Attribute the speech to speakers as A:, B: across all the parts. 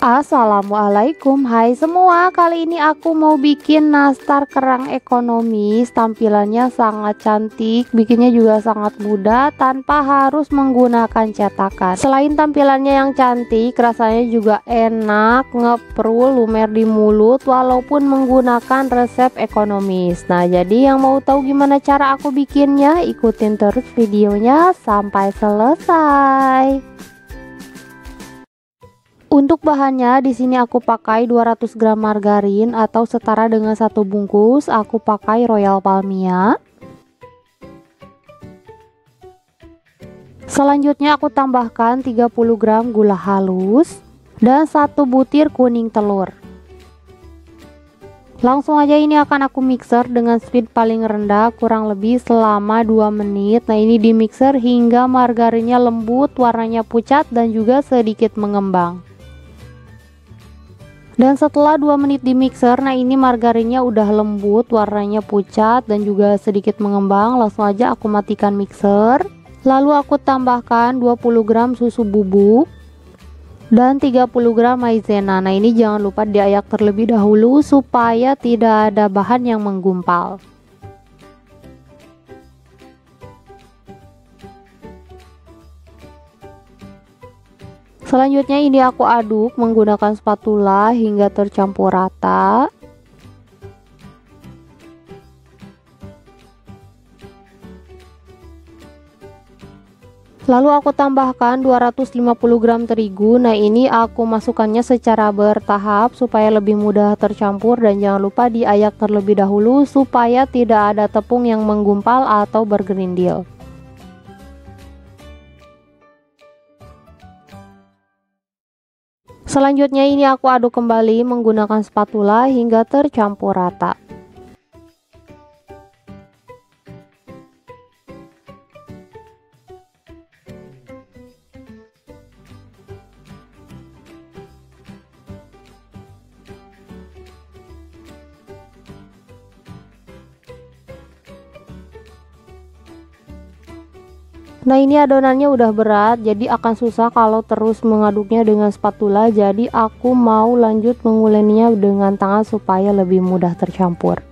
A: Assalamualaikum, hai semua. Kali ini aku mau bikin nastar kerang ekonomis. Tampilannya sangat cantik, bikinnya juga sangat mudah tanpa harus menggunakan cetakan. Selain tampilannya yang cantik, rasanya juga enak, ngeprul, lumer di mulut walaupun menggunakan resep ekonomis. Nah, jadi yang mau tahu gimana cara aku bikinnya, ikutin terus videonya sampai selesai. Untuk bahannya di sini aku pakai 200 gram margarin atau setara dengan satu bungkus. Aku pakai Royal Palmia. Selanjutnya aku tambahkan 30 gram gula halus dan 1 butir kuning telur. Langsung aja ini akan aku mixer dengan speed paling rendah kurang lebih selama 2 menit. Nah, ini di mixer hingga margarinnya lembut, warnanya pucat dan juga sedikit mengembang. Dan setelah 2 menit di mixer, nah ini margarinnya udah lembut, warnanya pucat dan juga sedikit mengembang. Langsung aja aku matikan mixer. Lalu aku tambahkan 20 gram susu bubuk dan 30 gram maizena. Nah, ini jangan lupa diayak terlebih dahulu supaya tidak ada bahan yang menggumpal. Selanjutnya ini aku aduk menggunakan spatula hingga tercampur rata. Lalu aku tambahkan 250 gram terigu. Nah, ini aku masukkannya secara bertahap supaya lebih mudah tercampur dan jangan lupa diayak terlebih dahulu supaya tidak ada tepung yang menggumpal atau bergerindil. Selanjutnya ini aku aduk kembali menggunakan spatula hingga tercampur rata. Nah, ini adonannya udah berat, jadi akan susah kalau terus mengaduknya dengan spatula. Jadi aku mau lanjut menguleninya dengan tangan supaya lebih mudah tercampur.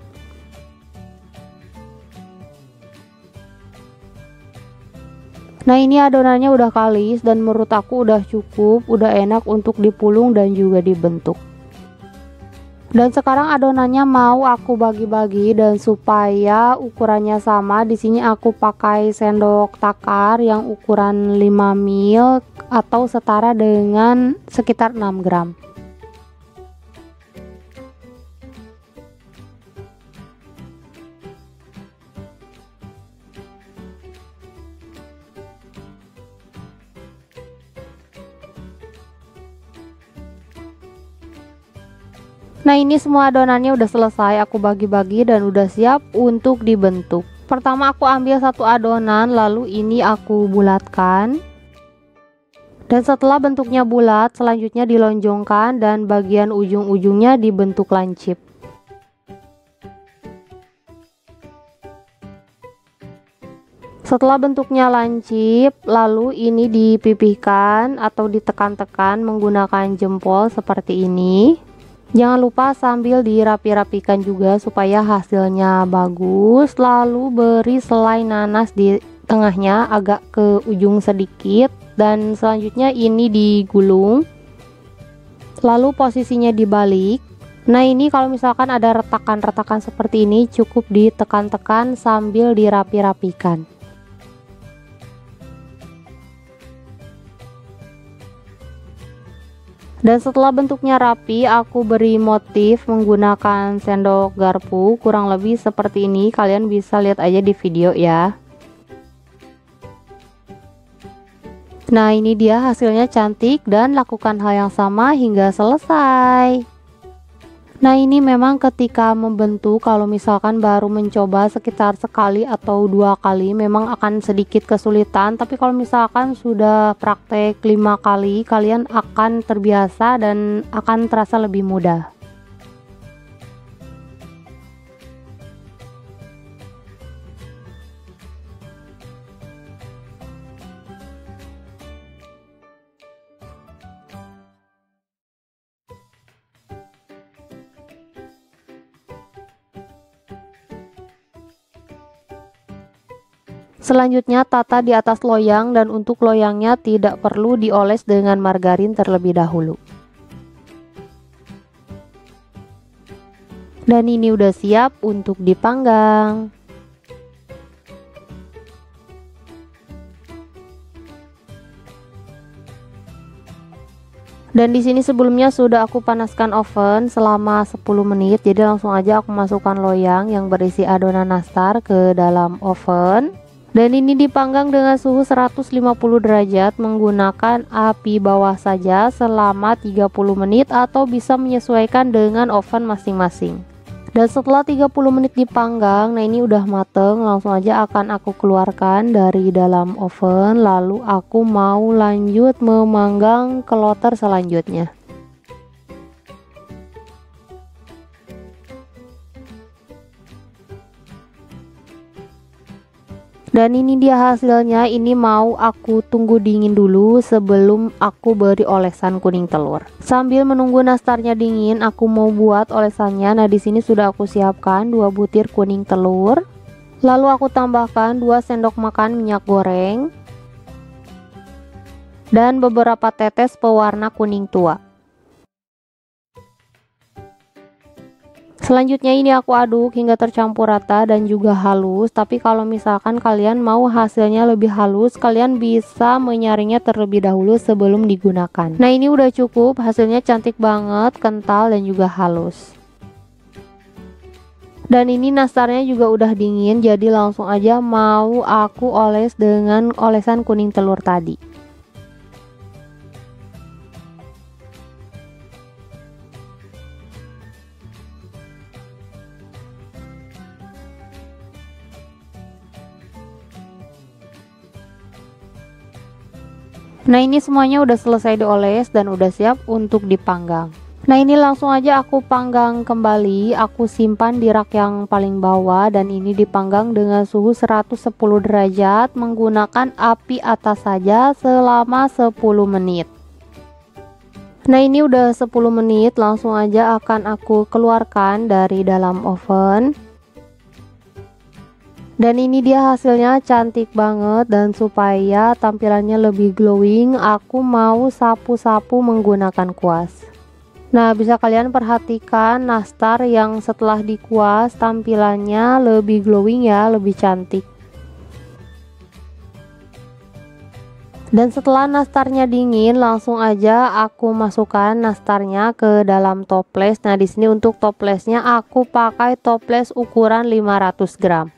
A: Nah, ini adonannya udah kalis dan menurut aku udah cukup, udah enak untuk dipulung dan juga dibentuk. Dan sekarang adonannya mau aku bagi-bagi dan supaya ukurannya sama, di sini aku pakai sendok takar yang ukuran 5 ml atau setara dengan sekitar 6 gram. Nah, ini semua adonannya udah selesai aku bagi-bagi dan udah siap untuk dibentuk. Pertama aku ambil satu adonan, lalu ini aku bulatkan. Dan setelah bentuknya bulat, selanjutnya dilonjongkan dan bagian ujung-ujungnya dibentuk lancip. Setelah bentuknya lancip, lalu ini dipipihkan atau ditekan-tekan menggunakan jempol seperti ini. Jangan lupa sambil dirapi-rapikan juga supaya hasilnya bagus. Lalu beri selai nanas di tengahnya agak ke ujung sedikit dan selanjutnya ini digulung. Lalu posisinya dibalik. Nah, ini kalau misalkan ada retakan-retakan seperti ini cukup ditekan-tekan sambil dirapi-rapikan. Dan setelah bentuknya rapi, aku beri motif menggunakan sendok garpu kurang lebih seperti ini. Kalian bisa lihat aja di video ya. Nah, ini dia hasilnya cantik dan lakukan hal yang sama hingga selesai. Nah, ini memang ketika membentuk kalau misalkan baru mencoba sekitar sekali atau 2 kali memang akan sedikit kesulitan, tapi kalau misalkan sudah praktek 5 kali kalian akan terbiasa dan akan terasa lebih mudah. Selanjutnya tata di atas loyang, dan untuk loyangnya tidak perlu dioles dengan margarin terlebih dahulu. Dan ini udah siap untuk dipanggang. Dan di sini sebelumnya sudah aku panaskan oven selama 10 menit. Jadi langsung aja aku masukkan loyang yang berisi adonan nastar ke dalam oven. Dan ini dipanggang dengan suhu 150 derajat menggunakan api bawah saja selama 30 menit atau bisa menyesuaikan dengan oven masing-masing. Dan setelah 30 menit dipanggang, nah ini udah mateng, langsung aja akan aku keluarkan dari dalam oven. Lalu aku mau lanjut memanggang kloter selanjutnya. Dan ini dia hasilnya. Ini mau aku tunggu dingin dulu sebelum aku beri olesan kuning telur. Sambil menunggu nastarnya dingin, aku mau buat olesannya. Nah, di sini sudah aku siapkan 2 butir kuning telur. Lalu aku tambahkan 2 sendok makan minyak goreng dan beberapa tetes pewarna kuning tua. Selanjutnya ini aku aduk hingga tercampur rata dan juga halus. Tapi kalau misalkan kalian mau hasilnya lebih halus, kalian bisa menyaringnya terlebih dahulu sebelum digunakan. Nah, ini udah cukup, hasilnya cantik banget, kental dan juga halus. Dan ini nastarnya juga udah dingin, jadi langsung aja mau aku oles dengan olesan kuning telur tadi. Nah, ini semuanya udah selesai dioles dan udah siap untuk dipanggang. Nah, ini langsung aja aku panggang kembali. Aku simpan di rak yang paling bawah dan ini dipanggang dengan suhu 110 derajat menggunakan api atas saja selama 10 menit. Nah, ini udah 10 menit, langsung aja akan aku keluarkan dari dalam oven. Dan ini dia hasilnya, cantik banget. Dan supaya tampilannya lebih glowing, aku mau sapu-sapu menggunakan kuas. Nah, bisa kalian perhatikan nastar yang setelah dikuas tampilannya lebih glowing ya, lebih cantik. Dan setelah nastarnya dingin, langsung aja aku masukkan nastarnya ke dalam toples. Nah, di sini untuk toplesnya aku pakai toples ukuran 500 gram.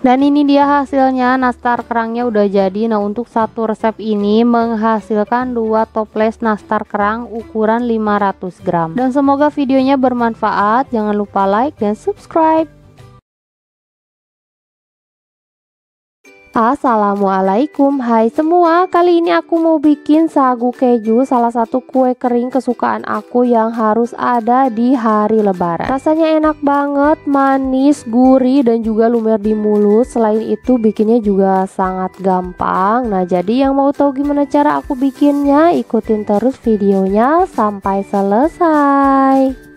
A: Dan ini dia hasilnya, nastar kerangnya udah jadi. Nah, untuk satu resep ini menghasilkan 2 toples nastar kerang ukuran 500 gram. Dan semoga videonya bermanfaat. Jangan lupa like dan subscribe. Assalamualaikum, hai semua. Kali ini aku mau bikin sagu keju, salah satu kue kering kesukaan aku yang harus ada di hari lebaran. Rasanya enak banget, manis, gurih dan juga lumer di mulut. Selain itu bikinnya juga sangat gampang. Nah, jadi yang mau tahu gimana cara aku bikinnya, ikutin terus videonya sampai selesai.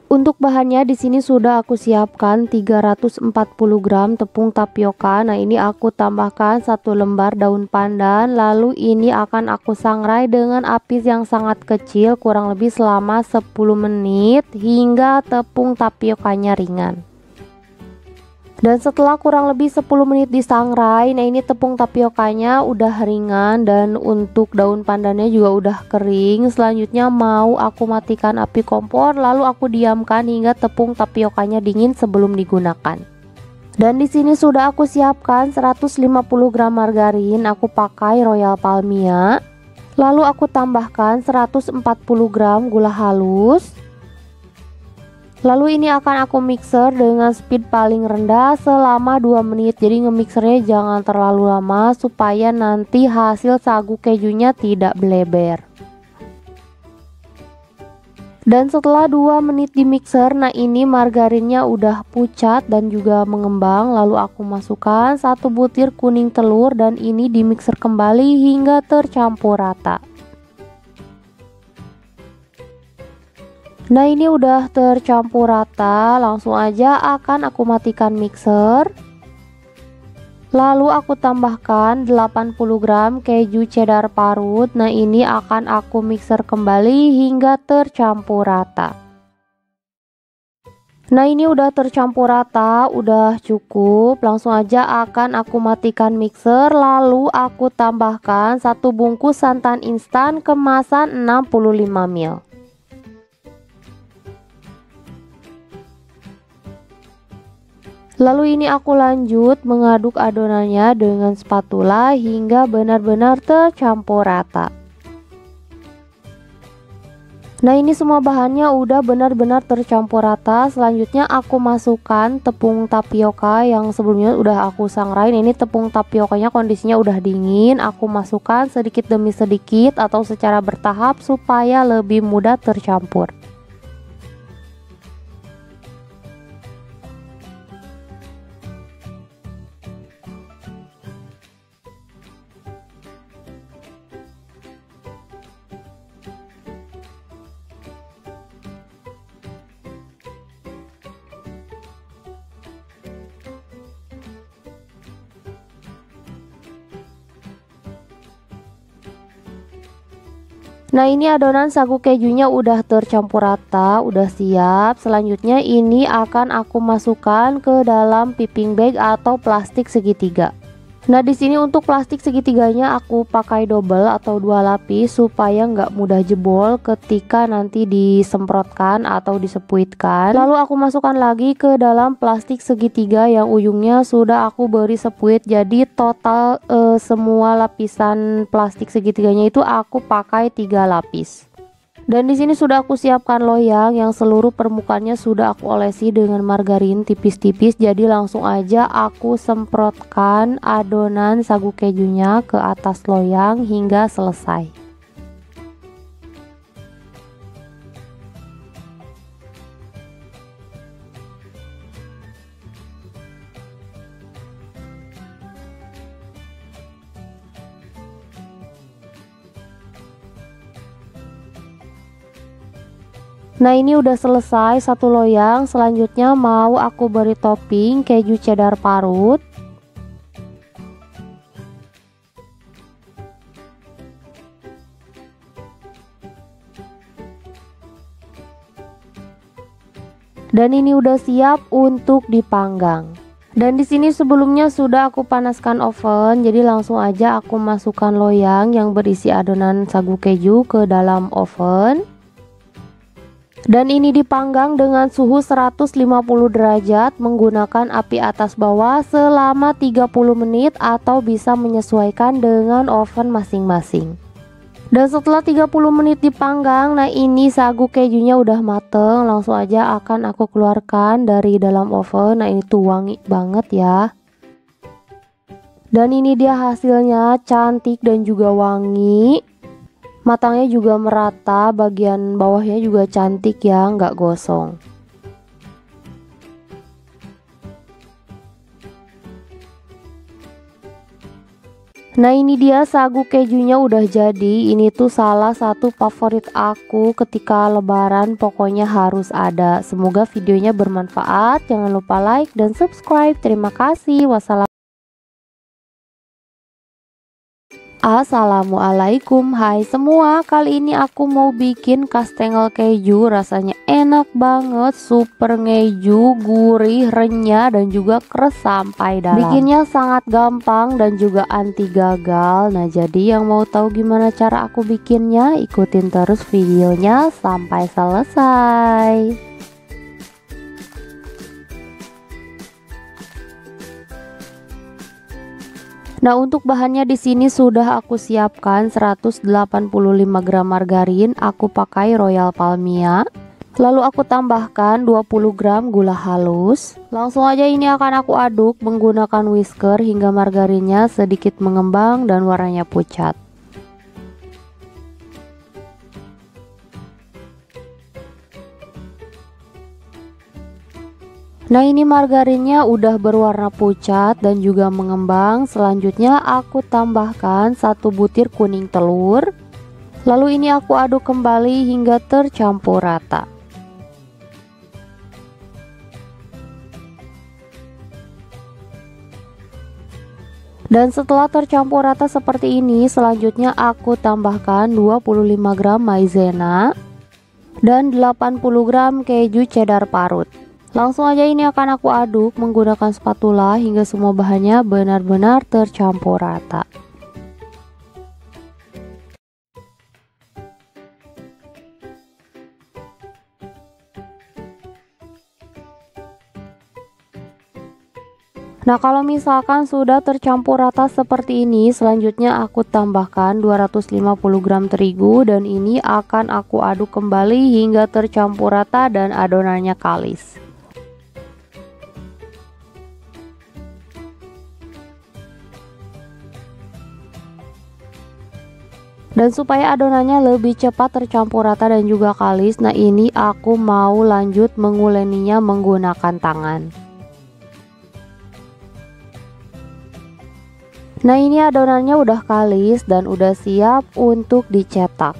A: Untuk bahannya di sini sudah aku siapkan 340 gram tepung tapioka. Nah, ini aku tambahkan 1 lembar daun pandan. Lalu ini akan aku sangrai dengan api yang sangat kecil kurang lebih selama 10 menit hingga tepung tapiokanya ringan. Dan setelah kurang lebih 10 menit disangrai, nah ini tepung tapiokanya udah ringan dan untuk daun pandannya juga udah kering. Selanjutnya mau aku matikan api kompor, lalu aku diamkan hingga tepung tapiokanya dingin sebelum digunakan. Dan di sini sudah aku siapkan 150 gram margarin, aku pakai Royal Palmia. Lalu aku tambahkan 140 gram gula halus. Lalu ini akan aku mixer dengan speed paling rendah selama 2 menit. Jadi nge-mixernya jangan terlalu lama supaya nanti hasil sagu kejunya tidak beleber. Dan setelah 2 menit di mixer, nah ini margarinnya udah pucat dan juga mengembang. Lalu aku masukkan 1 butir kuning telur dan ini di mixer kembali hingga tercampur rata. Nah ini udah tercampur rata, langsung aja akan aku matikan mixer. Lalu aku tambahkan 80 gram keju cheddar parut. Nah ini akan aku mixer kembali hingga tercampur rata. Nah ini udah tercampur rata, udah cukup. Langsung aja akan aku matikan mixer. Lalu aku tambahkan 1 bungkus santan instan kemasan 65 ml. Lalu ini aku lanjut mengaduk adonannya dengan spatula hingga benar-benar tercampur rata. Nah ini semua bahannya udah benar-benar tercampur rata. Selanjutnya aku masukkan tepung tapioka yang sebelumnya udah aku sangrai. Ini tepung tapiokanya kondisinya udah dingin. Aku masukkan sedikit demi sedikit atau secara bertahap supaya lebih mudah tercampur. Nah ini adonan sagu kejunya udah tercampur rata, udah siap. Selanjutnya ini akan aku masukkan ke dalam piping bag atau plastik segitiga. Nah di sini untuk plastik segitiganya aku pakai double atau 2 lapis supaya nggak mudah jebol ketika nanti disemprotkan atau disepuitkan. Lalu aku masukkan lagi ke dalam plastik segitiga yang ujungnya sudah aku beri sepuit. Jadi total semua lapisan plastik segitiganya itu aku pakai 3 lapis. Dan di sini sudah aku siapkan loyang yang seluruh permukaannya sudah aku olesi dengan margarin tipis-tipis. Jadi langsung aja aku semprotkan adonan sagu kejunya ke atas loyang hingga selesai. Nah ini udah selesai satu loyang. Selanjutnya mau aku beri topping keju cheddar parut. Dan ini udah siap untuk dipanggang. Dan di sini sebelumnya sudah aku panaskan oven, jadi langsung aja aku masukkan loyang yang berisi adonan sagu keju ke dalam oven. Dan ini dipanggang dengan suhu 150 derajat menggunakan api atas bawah selama 30 menit atau bisa menyesuaikan dengan oven masing-masing. Dan setelah 30 menit dipanggang, nah ini sagu kejunya udah mateng. Langsung aja akan aku keluarkan dari dalam oven. Nah ini tuh wangi banget ya. Dan ini dia hasilnya, cantik dan juga wangi. Matangnya juga merata, bagian bawahnya juga cantik ya, nggak gosong. Nah ini dia sagu kejunya udah jadi. Ini tuh salah satu favorit aku ketika lebaran, pokoknya harus ada. Semoga videonya bermanfaat. Jangan lupa like dan subscribe. Terima kasih. Wassalam. Assalamualaikum, hai semua. Kali ini aku mau bikin kastengel keju. Rasanya enak banget, super ngeju, gurih, renyah, dan juga keras sampai dalam. Bikinnya sangat gampang dan juga anti gagal. Nah jadi yang mau tahu gimana cara aku bikinnya, ikutin terus videonya sampai selesai. Nah untuk bahannya di sini sudah aku siapkan 185 gram margarin, aku pakai Royal Palmia. Lalu aku tambahkan 20 gram gula halus. Langsung aja ini akan aku aduk menggunakan whisker hingga margarinnya sedikit mengembang dan warnanya pucat. Nah, ini margarinnya udah berwarna pucat dan juga mengembang. Selanjutnya aku tambahkan 1 butir kuning telur. Lalu ini aku aduk kembali hingga tercampur rata. Dan setelah tercampur rata seperti ini, selanjutnya aku tambahkan 25 gram maizena dan 80 gram keju cheddar parut. Langsung aja ini akan aku aduk menggunakan spatula hingga semua bahannya benar-benar tercampur rata. Nah, kalau misalkan sudah tercampur rata seperti ini, selanjutnya aku tambahkan 250 gram terigu dan ini akan aku aduk kembali hingga tercampur rata dan adonannya kalis. Dan supaya adonannya lebih cepat tercampur rata dan juga kalis, nah ini aku mau lanjut menguleninya menggunakan tangan. Nah, ini adonannya udah kalis dan udah siap untuk dicetak.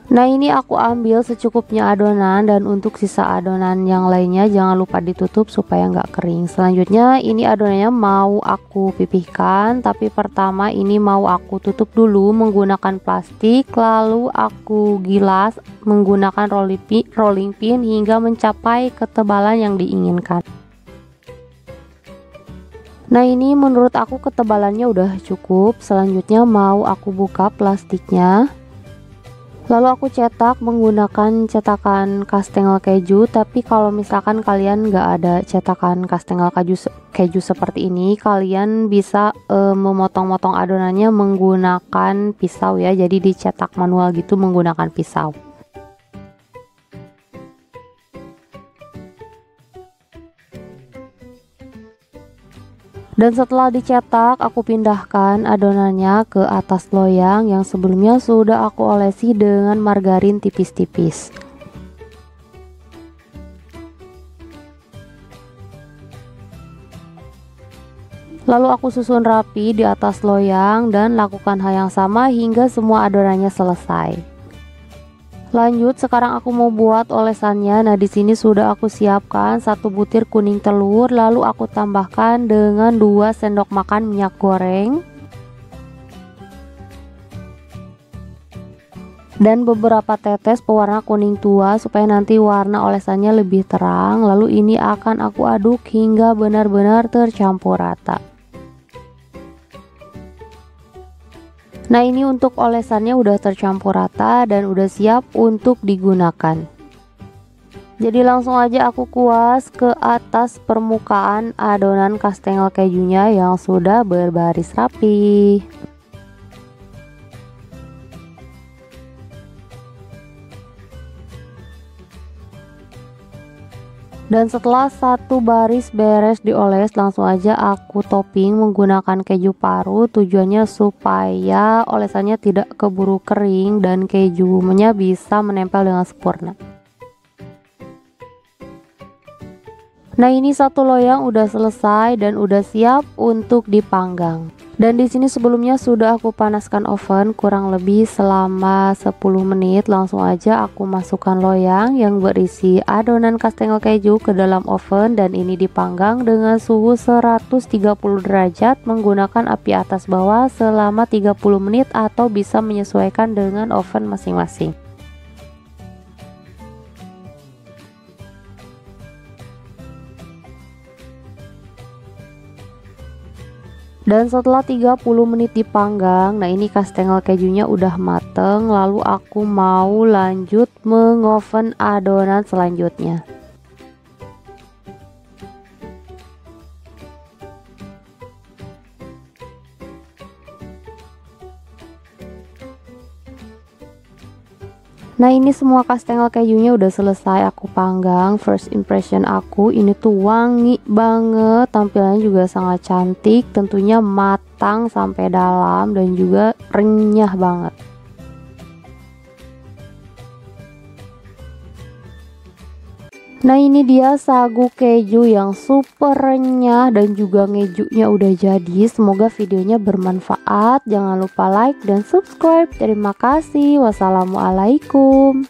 A: Nah, ini aku ambil secukupnya adonan dan untuk sisa adonan yang lainnya jangan lupa ditutup supaya nggak kering. Selanjutnya ini adonannya mau aku pipihkan, tapi pertama ini mau aku tutup dulu menggunakan plastik, lalu aku gilas menggunakan rolling pin hingga mencapai ketebalan yang diinginkan. Nah, ini menurut aku ketebalannya udah cukup. Selanjutnya mau aku buka plastiknya. Lalu aku cetak menggunakan cetakan kastengel keju, tapi kalau misalkan kalian nggak ada cetakan kastengel keju seperti ini, kalian bisa memotong-motong adonannya menggunakan pisau ya, jadi dicetak manual gitu menggunakan pisau. Dan setelah dicetak, aku pindahkan adonannya ke atas loyang yang sebelumnya sudah aku olesi dengan margarin tipis-tipis. Lalu aku susun rapi di atas loyang dan lakukan hal yang sama hingga semua adonannya selesai. Lanjut, sekarang aku mau buat olesannya. Nah, di sini sudah aku siapkan 1 butir kuning telur, lalu aku tambahkan dengan 2 sendok makan minyak goreng dan beberapa tetes pewarna kuning tua supaya nanti warna olesannya lebih terang. Lalu ini akan aku aduk hingga benar-benar tercampur rata. Nah, ini untuk olesannya udah tercampur rata dan udah siap untuk digunakan. Jadi langsung aja aku kuas ke atas permukaan adonan kastengel kejunya yang sudah berbaris rapi. Dan setelah 1 baris beres dioles, langsung aja aku topping menggunakan keju parut. Tujuannya supaya olesannya tidak keburu kering dan kejunya bisa menempel dengan sempurna. Nah, ini 1 loyang udah selesai dan udah siap untuk dipanggang. Dan di sini sebelumnya sudah aku panaskan oven kurang lebih selama 10 menit. Langsung aja aku masukkan loyang yang berisi adonan kastengel keju ke dalam oven dan ini dipanggang dengan suhu 130 derajat menggunakan api atas bawah selama 30 menit atau bisa menyesuaikan dengan oven masing-masing. Dan setelah 30 menit dipanggang, nah ini kastengel kejunya udah mateng. Lalu aku mau lanjut mengoven adonan selanjutnya. Nah, ini semua kastengel kejunya udah selesai aku panggang. First impression aku ini tuh wangi banget, tampilannya juga sangat cantik, tentunya matang sampai dalam dan juga renyah banget. Nah ini dia sagu keju yang super renyah dan juga kejunya udah jadi. Semoga videonya bermanfaat. Jangan lupa like dan subscribe. Terima kasih. Wassalamualaikum.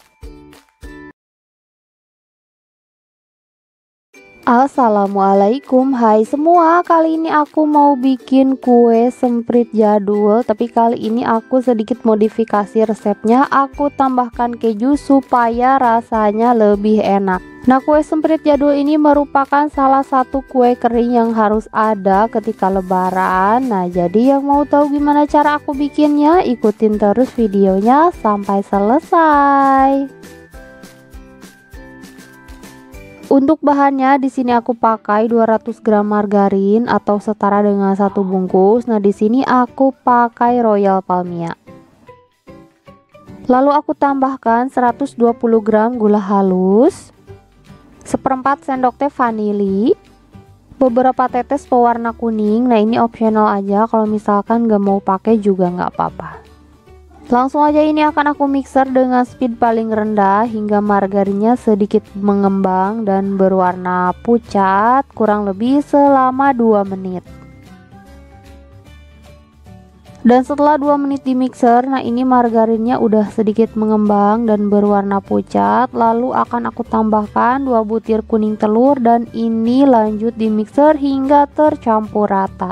A: Assalamualaikum, hai semua. Kali ini aku mau bikin kue semprit jadul, tapi kali ini aku sedikit modifikasi resepnya. Aku tambahkan keju supaya rasanya lebih enak. Nah, kue semprit jadul ini merupakan salah satu kue kering yang harus ada ketika lebaran. Nah, jadi yang mau tahu gimana cara aku bikinnya, ikutin terus videonya sampai selesai. Untuk bahannya di sini aku pakai 200 gram margarin atau setara dengan 1 bungkus. Nah, di sini aku pakai Royal Palmia. Lalu aku tambahkan 120 gram gula halus, seperempat sendok teh vanili, beberapa tetes pewarna kuning. Nah, ini optional aja, kalau misalkan gak mau pakai juga nggak apa-apa. Langsung aja ini akan aku mixer dengan speed paling rendah hingga margarinnya sedikit mengembang dan berwarna pucat kurang lebih selama 2 menit. Dan setelah 2 menit di mixer, nah ini margarinnya udah sedikit mengembang dan berwarna pucat. Lalu akan aku tambahkan 2 butir kuning telur dan ini lanjut di mixer hingga tercampur rata.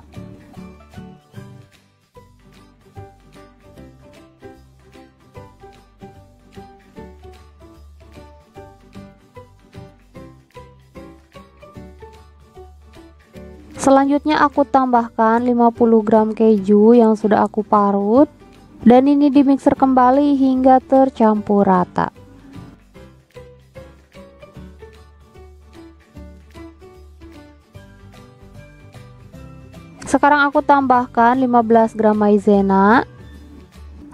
A: Selanjutnya aku tambahkan 50 gram keju yang sudah aku parut dan ini di mixer kembali hingga tercampur rata. Sekarang aku tambahkan 15 gram maizena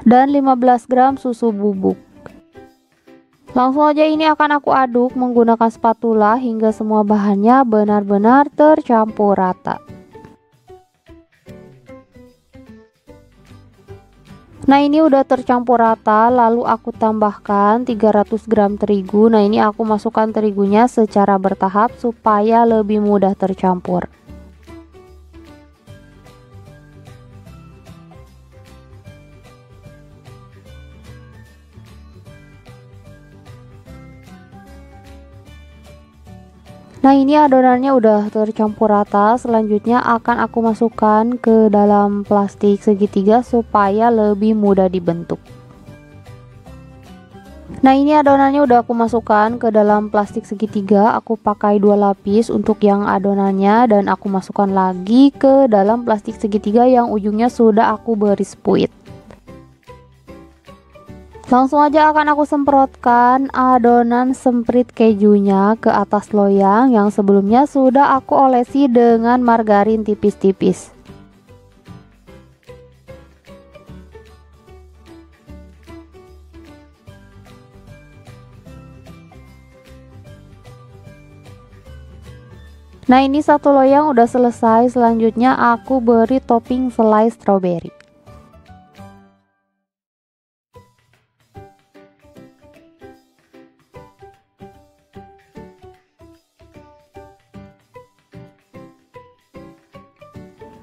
A: dan 15 gram susu bubuk. Langsung aja ini akan aku aduk menggunakan spatula hingga semua bahannya benar-benar tercampur rata. Nah ini udah tercampur rata, lalu aku tambahkan 300 gram terigu. Nah ini aku masukkan terigunya secara bertahap supaya lebih mudah tercampur. Nah ini adonannya udah tercampur rata. Selanjutnya akan aku masukkan ke dalam plastik segitiga supaya lebih mudah dibentuk. Nah ini adonannya udah aku masukkan ke dalam plastik segitiga. Aku pakai 2 lapis untuk yang adonannya dan aku masukkan lagi ke dalam plastik segitiga yang ujungnya sudah aku beri spuit. Langsung aja akan aku semprotkan adonan semprit kejunya ke atas loyang yang sebelumnya sudah aku olesi dengan margarin tipis-tipis. Nah ini satu loyang udah selesai. Selanjutnya aku beri topping selai stroberi.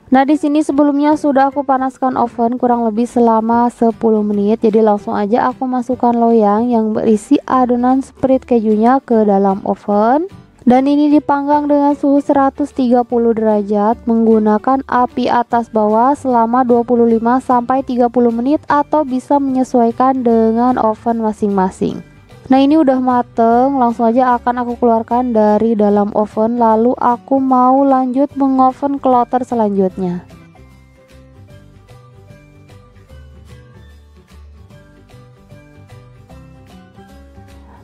A: Nah di sini sebelumnya sudah aku panaskan oven kurang lebih selama 10 menit. Jadi langsung aja aku masukkan loyang yang berisi adonan semprit kejunya ke dalam oven. Dan ini dipanggang dengan suhu 130 derajat menggunakan api atas bawah selama 25-30 menit atau bisa menyesuaikan dengan oven masing-masing. Nah ini udah mateng, langsung aja akan aku keluarkan dari dalam oven. Lalu aku mau lanjut mengoven kloter selanjutnya.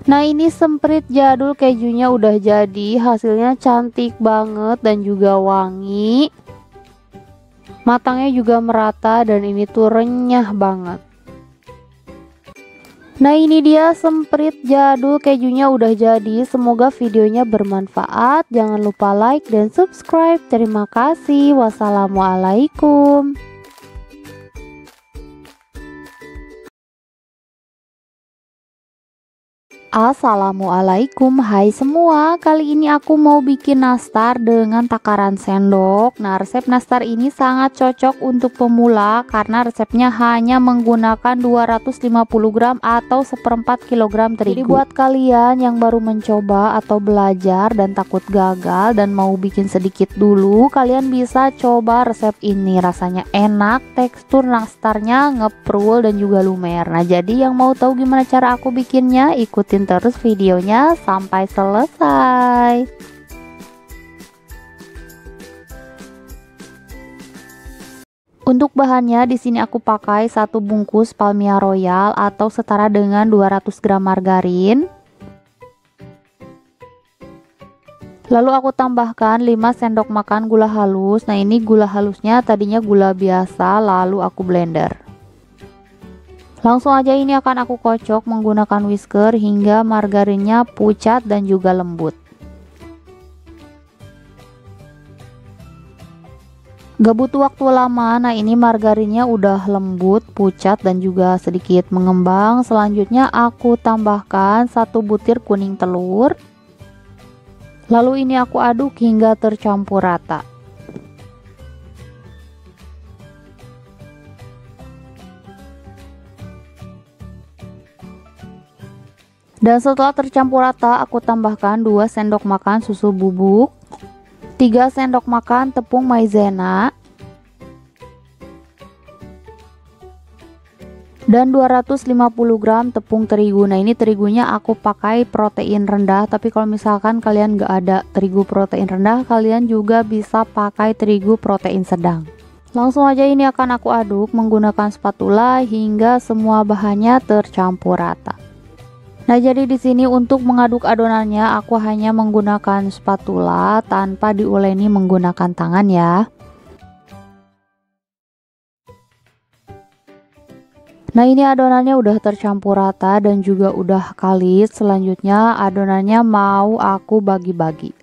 A: Nah ini semprit jadul kejunya udah jadi. Hasilnya cantik banget dan juga wangi. Matangnya juga merata dan ini tuh renyah banget. Nah ini dia semprit jadul kejunya udah jadi. Semoga videonya bermanfaat. Jangan lupa like dan subscribe. Terima kasih. Wassalamualaikum.
B: Assalamualaikum, hai semua. Kali ini aku mau bikin nastar dengan takaran sendok. Nah, resep nastar ini sangat cocok untuk pemula karena resepnya hanya menggunakan 250 gram atau 1/4 kilogram terigu. Jadi buat kalian yang baru mencoba atau belajar dan takut gagal dan mau bikin sedikit dulu, kalian bisa coba resep ini. Rasanya enak, tekstur nastarnya ngeprul dan juga lumer. Nah, jadi yang mau tahu gimana cara aku bikinnya, ikutin terus videonya sampai selesai. Untuk bahannya di sini aku pakai 1 bungkus Palmia Royal atau setara dengan 200 gram margarin. Lalu aku tambahkan 5 sendok makan gula halus. Nah, ini gula halusnya tadinya gula biasa, lalu aku blender. Langsung aja ini akan aku kocok menggunakan whisker hingga margarinnya pucat dan juga lembut. Gak butuh waktu lama. Nah, ini margarinnya udah lembut, pucat dan juga sedikit mengembang. Selanjutnya aku tambahkan 1 butir kuning telur. Lalu ini aku aduk hingga tercampur rata. Dan setelah tercampur rata, aku tambahkan 2 sendok makan susu bubuk, 3 sendok makan tepung maizena, dan 250 gram tepung terigu. Nah, ini terigunya aku pakai protein rendah, tapi kalau misalkan kalian gak ada terigu protein rendah, kalian juga bisa pakai terigu protein sedang. Langsung aja ini akan aku aduk menggunakan spatula hingga semua bahannya tercampur rata. Nah, jadi di sini untuk mengaduk adonannya aku hanya menggunakan spatula tanpa diuleni menggunakan tangan ya. Nah, ini adonannya udah tercampur rata dan juga udah kalis. Selanjutnya adonannya mau aku bagi-bagi.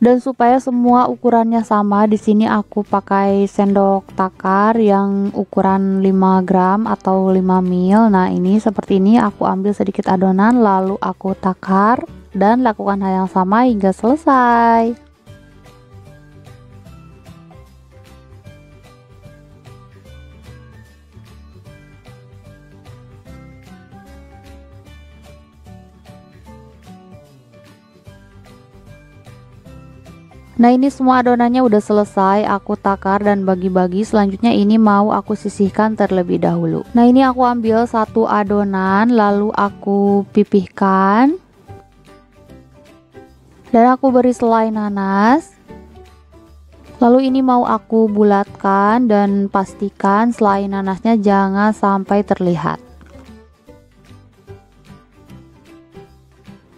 B: Dan supaya semua ukurannya sama, di sini aku pakai sendok takar yang ukuran 5 gram atau 5 ml. Nah, ini seperti ini aku ambil sedikit adonan lalu aku takar dan lakukan hal yang sama hingga selesai. Nah, ini semua adonannya udah selesai aku takar dan bagi-bagi. Selanjutnya ini mau aku sisihkan terlebih dahulu. Nah, ini aku ambil 1 adonan lalu aku pipihkan dan aku beri selai nanas. Lalu ini mau aku bulatkan dan pastikan selai nanasnya jangan sampai terlihat.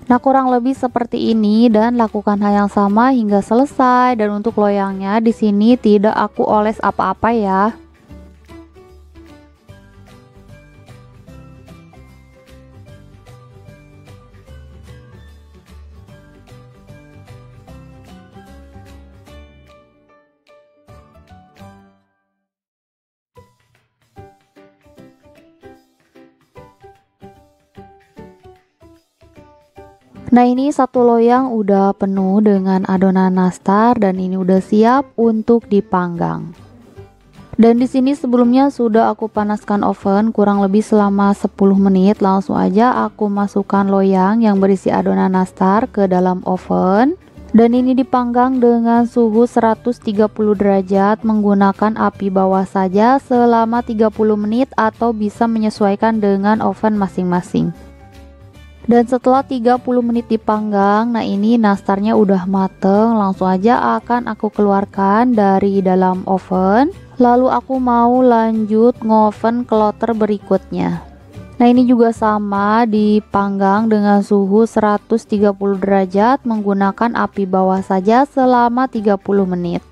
B: Nah, kurang lebih seperti ini dan lakukan hal yang sama hingga selesai. Dan untuk loyangnya di sini tidak aku oles apa-apa ya. Nah, ini 1 loyang udah penuh dengan adonan nastar dan ini udah siap untuk dipanggang. Dan di sini sebelumnya sudah aku panaskan oven kurang lebih selama 10 menit. Langsung aja aku masukkan loyang yang berisi adonan nastar ke dalam oven. Dan ini dipanggang dengan suhu 130 derajat menggunakan api bawah saja selama 30 menit atau bisa menyesuaikan dengan oven masing-masing. Dan setelah 30 menit dipanggang, nah ini nastarnya udah mateng. Langsung aja akan aku keluarkan dari dalam oven. Lalu aku mau lanjut ngoven kloter berikutnya. Nah, ini juga sama dipanggang dengan suhu 130 derajat menggunakan api bawah saja selama 30 menit.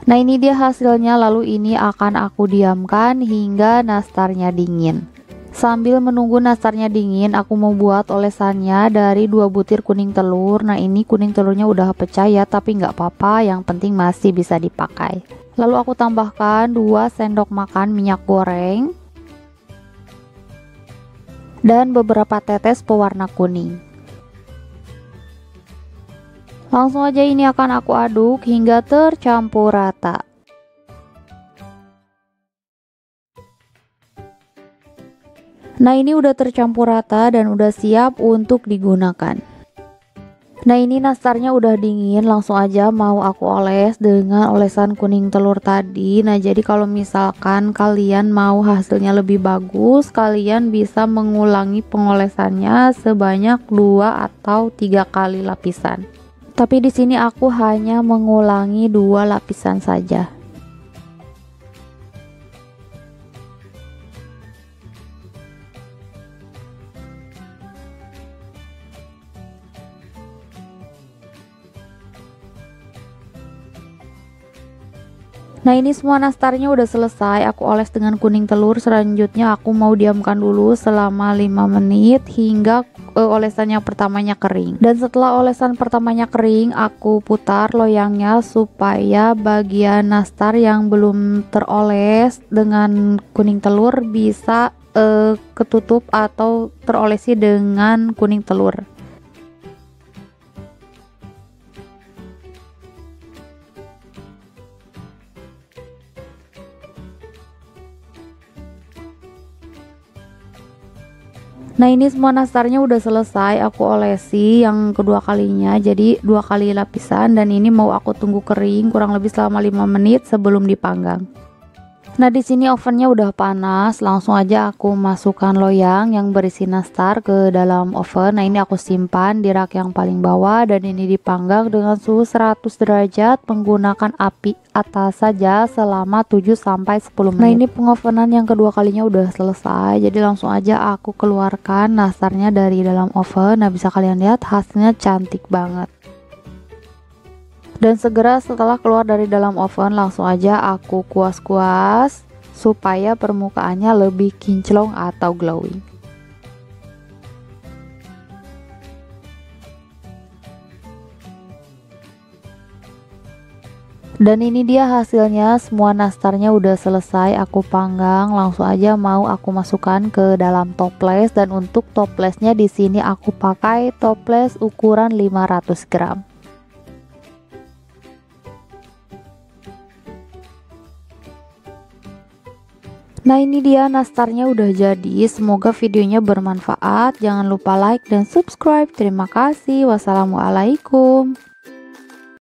B: Nah, ini dia hasilnya. Lalu ini akan aku diamkan hingga nastarnya dingin. Sambil menunggu nastarnya dingin, aku mau buat olesannya dari 2 butir kuning telur. Nah, ini kuning telurnya udah pecah ya, tapi nggak apa-apa, yang penting masih bisa dipakai. Lalu aku tambahkan 2 sendok makan minyak goreng. dan beberapa tetes pewarna kuning. Langsung aja ini akan aku aduk hingga tercampur rata. Nah, ini udah tercampur rata dan udah siap untuk digunakan. Nah, ini nastarnya udah dingin, langsung aja mau aku oles dengan olesan kuning telur tadi. Nah, jadi kalau misalkan kalian mau hasilnya lebih bagus, kalian bisa mengulangi pengolesannya sebanyak 2 atau 3 kali lapisan. Tapi di sini aku hanya mengulangi 2 lapisan saja. Nah, ini semua nastarnya udah selesai, aku oles dengan kuning telur. Selanjutnya aku mau diamkan dulu selama 5 menit hingga olesannya pertamanya kering. Dan setelah olesan pertamanya kering, aku putar loyangnya supaya bagian nastar yang belum teroles dengan kuning telur bisa ketutup atau terolesi dengan kuning telur. Nah, ini semua nastarnya udah selesai, aku olesi yang kedua kalinya, jadi 2 kali lapisan, dan ini mau aku tunggu kering kurang lebih selama 5 menit sebelum dipanggang. Nah, di sini ovennya udah panas, langsung aja aku masukkan loyang yang berisi nastar ke dalam oven. Nah, ini aku simpan di rak yang paling bawah dan ini dipanggang dengan suhu 100 derajat menggunakan api atas saja selama 7-10 menit. Nah, ini pengovenan yang kedua kalinya udah selesai, jadi langsung aja aku keluarkan nastarnya dari dalam oven. Nah, bisa kalian lihat hasilnya cantik banget. Dan segera setelah keluar dari dalam oven, langsung aja aku kuas-kuas supaya permukaannya lebih kinclong atau glowing. Dan ini dia hasilnya, semua nastarnya udah selesai aku panggang. Langsung aja mau aku masukkan ke dalam toples, dan untuk toplesnya di sini aku pakai toples ukuran 500 gram. Nah, ini dia nastarnya udah jadi. Semoga videonya bermanfaat. Jangan lupa like dan subscribe. Terima kasih. Wassalamualaikum.